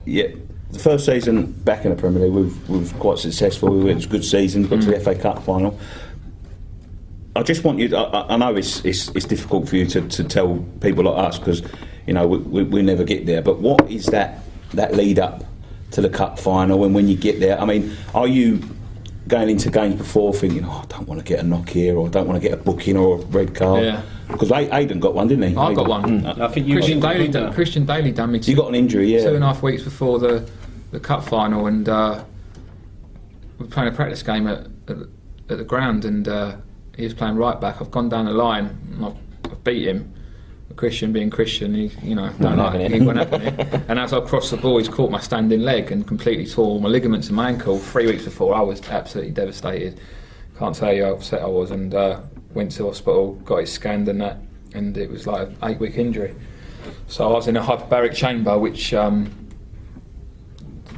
yeah, the first season back in the Premier League, we was quite successful. It was a good season. Got to the FA Cup final. I just want you. I know it's difficult for you to tell people like us because we never get there. But what is that lead up to the cup final? And when you get there, I mean, are you going into games before thinking, I don't want to get a knock here, or I don't want to get a booking or a red card? Yeah. Because Aidan got one, didn't he? I got one. I think Christian Daly done me. You got an injury, yeah. 2.5 weeks before the cup final, and we were playing a practice game at the ground, and he was playing right back. I've gone down the line, and I've beat him. Christian being Christian, he went up in it. And as I crossed the ball, he's caught my standing leg and completely tore my ligaments in my ankle. 3 weeks before, I was absolutely devastated. Can't tell you how upset I was, and went to hospital, got it scanned and that, and it was like an 8-week injury. So I was in a hyperbaric chamber, which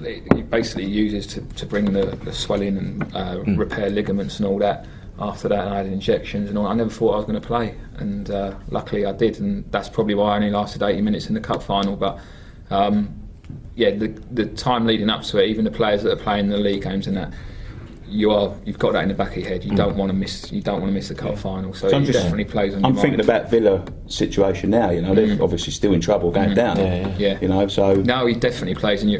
it basically uses to bring the swelling and repair ligaments and all that. After that, I had injections and all. I never thought I was going to play, and luckily I did, and that's probably why I only lasted 80 minutes in the cup final. But the time leading up to it, even the players that are playing the league games and that, you've got that in the back of your head. You don't want to miss the cup final. So it definitely plays on your mind. I'm thinking about Villa situation now. They're obviously still in trouble going down. Yeah. So no, he definitely plays on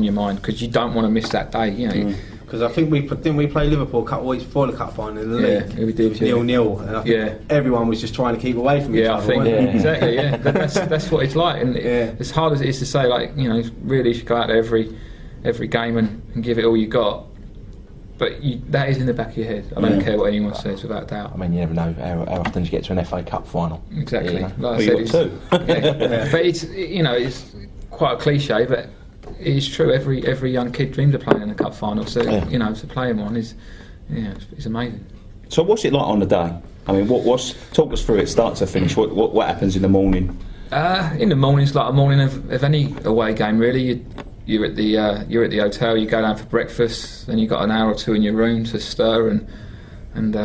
your mind, because you don't want to miss that day. Because I think we play Liverpool a couple of weeks before the cup final in the league. Yeah, we did. 0-0, and I think everyone was just trying to keep away from each other. I think exactly. Yeah, that's what it's like. And as hard as it is to say, really, you should go out there every game and give it all you got. But that is in the back of your head. I don't care what anyone says, without doubt. I mean, you never know how often you get to an FA Cup final. Exactly. Like I said, it's two. But it's quite a cliche, but it is true. Every young kid dreams of playing in the cup final. So to play in one is amazing. So what's it like on the day? I mean, talk us through it, start to finish. What happens in the morning? In the morning, it's like a morning of any away game, really. You're at the hotel. You go down for breakfast, then you got an hour or two in your room to stir and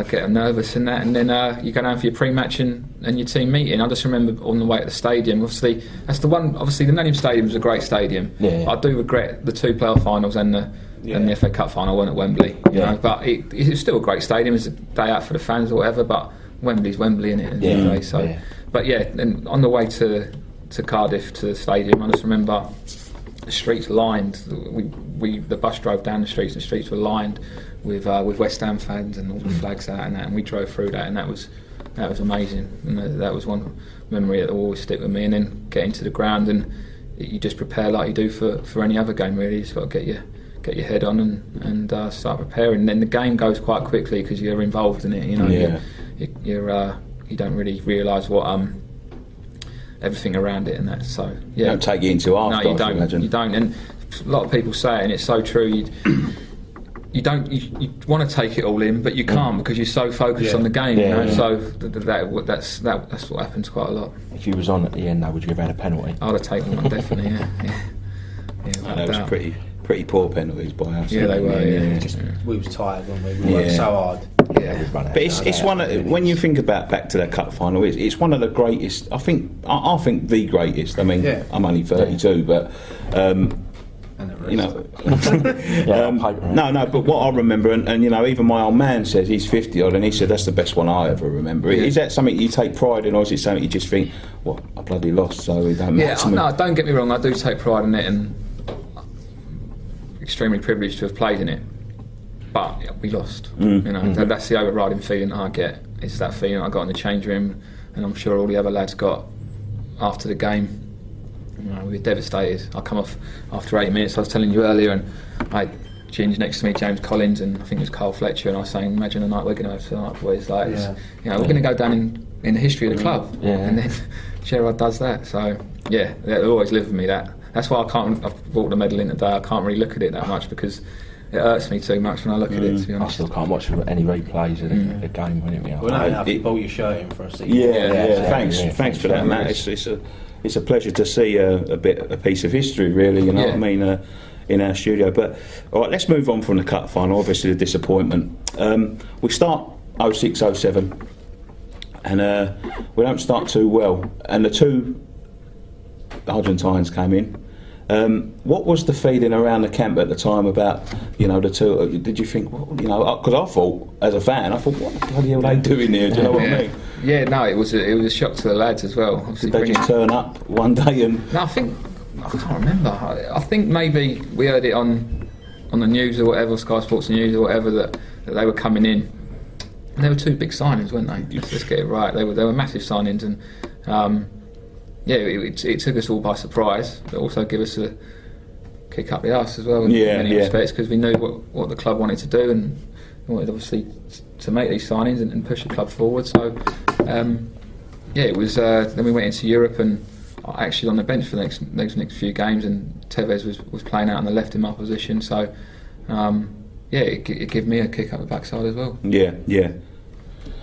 get nervous and that, and then you go down for your pre-match and your team meeting. I just remember on the way to the stadium. Obviously, that's the one. Obviously, the Millennium Stadium is a great stadium. I do regret the 2 playoff finals and the FA Cup final weren't at Wembley. You know, but it's still a great stadium. It's a day out for the fans or whatever. But Wembley's Wembley, isn't it? At the end of the day, so. But and on the way to Cardiff to the stadium, I just remember the streets lined. The bus drove down the streets, and the streets were lined with West Ham fans and all the flags out and that, and we drove through that, and that was amazing. And that was one memory that will always stick with me. And then getting to the ground, and you just prepare like you do for any other game. Really, you just got to get your head on and start preparing. And then the game goes quite quickly because you're involved in it. You don't really realise what everything around it and that. So You don't take it into after. No, you don't. Imagine. You don't. And a lot of people say it, and it's so true. You don't. You want to take it all in, but you can't because you're so focused on the game. So that's what happens quite a lot. If you was on at the end, though, would you have had a penalty? I'd have taken one, definitely. That was pretty poor penalties by us. Yeah, they were. We was tired when we worked so hard. But it's one of, when you think about back to that cup final, it's one of the greatest. I think the greatest. I mean, I'm only 32, but no. But what I remember, and even my old man says he's 50 odd, and he said that's the best one I ever remember. Is that something you take pride in, or is it something you just think, well, I bloody lost, so it don't matter? No, don't get me wrong, I do take pride in it, and extremely privileged to have played in it. But we lost. That's the overriding feeling I get. It's that feeling I got in the change room, and I'm sure all the other lads got after the game. We were devastated. I come off after 8 minutes. I was telling you earlier, and I had Ginge next to me, James Collins, and I think it was Carl Fletcher, and I was saying, imagine the night we're going to have tonight, boys. We're going to go down in the history of the club. And then Gerard does that. So it'll always live with me. That's why I've brought the medal in today. I can't really look at it that much because it hurts me too much when I look at it, to be honest. I still can't watch any replays of the game when it Well, I bought your shirt in for a season. Thanks for that, Matt. It's a pleasure to see a piece of history, really. You know what I mean, in our studio. But all right, let's move on from the cup final. Obviously, the disappointment. We start 06-07, and we don't start too well. And the two Argentines came in. What was the feeling around the camp at the time about, the two? Did you think, because I thought, as a fan, what the bloody hell are they doing here? Do you know what I mean? Yeah, no, it was a shock to the lads as well. Obviously, did they just turn up one day and? No, I can't remember. I think maybe we heard it on the news or whatever, Sky Sports News or whatever, that they were coming in. And they were two big signings, weren't they? Let's get it right. They were massive signings, and it took us all by surprise, but also give us a kick up the arse as well in many respects, because we knew what the club wanted to do and wanted obviously to make these signings and push the club forward. So it was. Then we went into Europe, and actually on the bench for the next few games, and Tevez was playing out on the left in my position. So it gave me a kick up the backside as well. Yeah.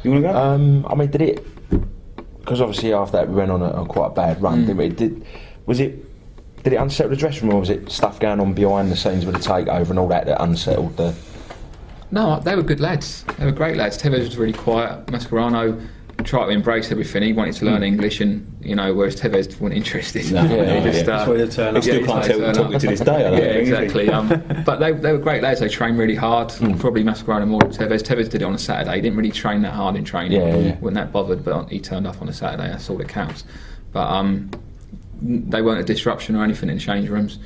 You want to go? I mean, did it? Because obviously after that we went on quite a bad run, didn't we? Did it unsettle the dressing room, or was it stuff going on behind the scenes with the takeover and all that unsettled the? No, they were good lads. They were great lads. Tevez was really quiet. Mascherano tried to embrace everything. He wanted to learn English, and whereas Tevez wasn't interested. That's where they turn up. He still can't talk to this day. I don't think, exactly. But they were great lads. They trained really hard. Probably Mascherano more than Tevez. Tevez did it on a Saturday. He didn't really train that hard in training. Wasn't that bothered. But he turned up on a Saturday. That's all that counts. But they weren't a disruption or anything in change rooms.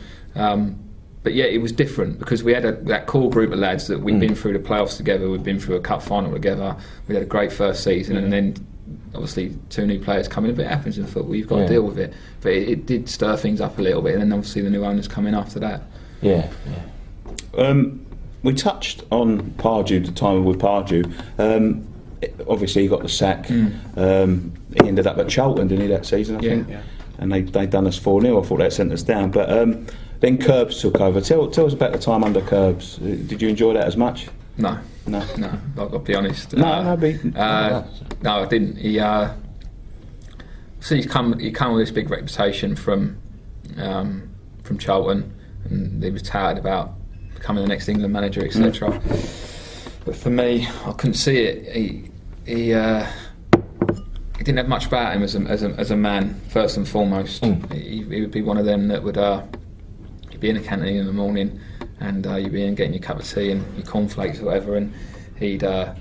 But it was different because we had that core group of lads that we'd been through the playoffs together, we'd been through a cup final together, we had a great first season, and then obviously two new players coming. If it happens in football, you've got to deal with it. But it did stir things up a little bit, and then obviously the new owners come in after that. We touched on Pardew, the time with Pardew. Obviously he got the sack. He ended up at Charlton, didn't he, that season, I think? And they done us 4-0. I thought that sent us down. But then Curbs took over. Tell us about the time under Curbs. Did you enjoy that as much? No. I'll be honest. No, I didn't. He's come with this big reputation from Charlton, and he was touted about becoming the next England manager, etc. But for me, I couldn't see it. He didn't have much about him as a man, first and foremost. He would be one of them that would you'd be in a canteen in the morning, and you'd be in getting your cup of tea and your cornflakes or whatever, and he'd go,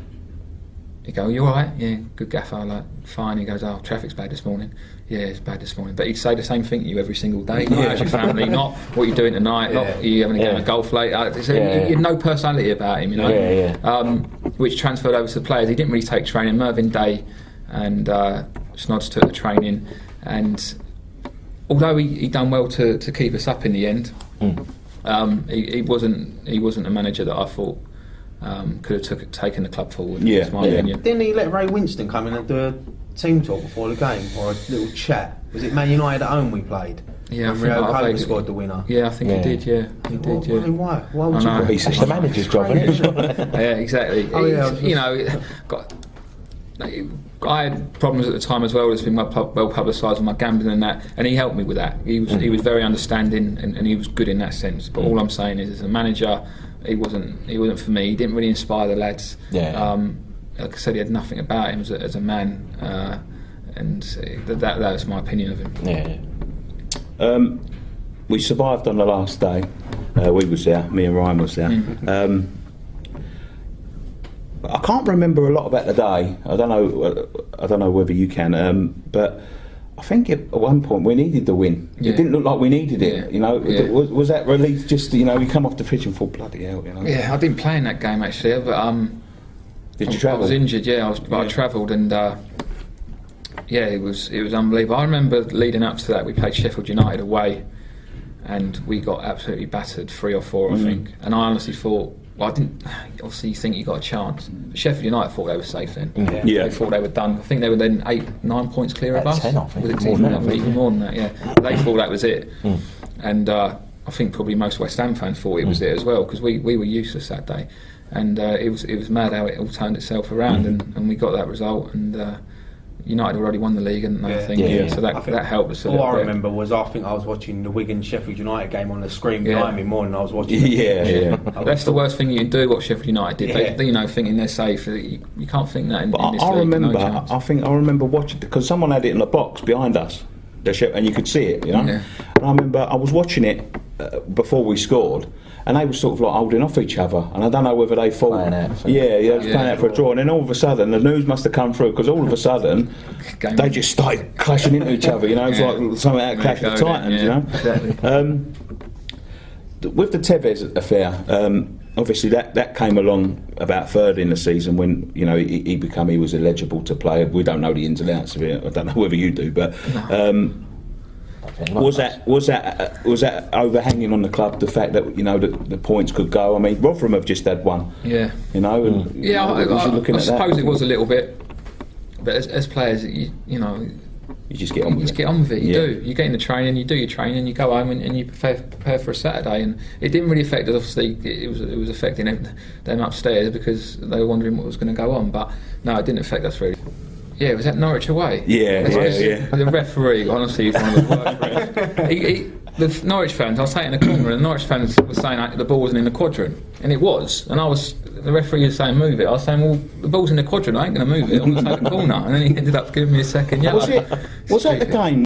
"You all right? Yeah, good gaffer." Like, fine. He goes, "Oh, traffic's bad this morning." Yeah, it's bad this morning. But he'd say the same thing to you every single day. How's your family? Not what you're doing tonight. Not are you having a game of golf later. He had no personality about him, which transferred over to the players. He didn't really take training. Mervyn Day and Snods took the training, and although he done well to keep us up in the end, he wasn't a manager that I thought could have taken the club forward. That's my opinion. Didn't he let Ray Winston come in and do a team talk before the game, or a little chat? Was it Man United at home we played? Yeah, and Rio Coker scored the winner. Yeah, I think he did. Yeah, he did. Yeah. Why would you? It's the manager's job, isn't it? Yeah, exactly. I had problems at the time as well. It's been well publicised with my gambling and that, and he helped me with that. He was very understanding, and he was good in that sense. But all I'm saying is, as a manager, he wasn't for me. He didn't really inspire the lads. Like I said, he had nothing about him as a man, and that was my opinion of him. We survived on the last day. We was there. Me and Ryan was there. I can't remember a lot about the day. I don't know whether you can. But I think at one point we needed the win. It didn't look like we needed it. Was that relief? Just you come off the pitch and thought, bloody hell. Yeah, I didn't play in that game actually, but did you travel? I was injured. I travelled, and it was unbelievable. I remember leading up to that, we played Sheffield United away, and we got absolutely battered 3 or 4, I think. And I honestly thought, well, I didn't obviously think you got a chance. But Sheffield United thought they were safe then. They thought they were done. I think they were then 8-9 points clear of us. 10, I think. Was it 10? Even more than that. Yeah, they thought that was it. And I think probably most West Ham fans thought it was it as well, because we were useless that day. And it was mad how it all turned itself around, and we got that result. And United already won the league, and I think so that helped us. All I remember was I think I was watching the Wigan Sheffield United game on the screen behind me more than I was watching. That's the worst thing you can do. What Sheffield United did, they thinking they're safe. You can't think that in this league. I remember watching because someone had it in the box behind us. and you could see it, you know. Yeah. And I remember I was watching it before we scored, and they were sort of like holding off each other, and I don't know whether they thought, Playing out for- they was playing out for a draw, and then all of a sudden the news must have come through, because all of a sudden they just started clashing into each other, you know. It was like something out of Clash of the Titans, you know. Exactly. With the Tevez affair, obviously that came along about third in the season when, you know, he was illegible to play. We don't know the ins and outs of it. I don't know whether you do, but was that overhanging on the club, the fact that, you know, the points could go? I mean, Rotherham have just had one. Yeah. You know, and Yeah, I suppose that? it was a little bit, but as players, you know. You just get on with it. You just get on with it. You Yeah. do. You get in the training. You do your training. You go home and you prepare for a Saturday. And it didn't really affect us. Obviously, it was affecting them upstairs because they were wondering what was going to go on. But no, it didn't affect us really. Yeah, was that Norwich away? Yeah. The referee, honestly, he's one of the worst refs. The Norwich fans, I was sat in the corner, and the Norwich fans were saying the ball wasn't in the quadrant, and it was. And the referee was saying move it. I was saying, well, the ball's in the quadrant. I ain't going to move it. I'm going to take the corner. And then he ended up giving me a second yellow. Was that the game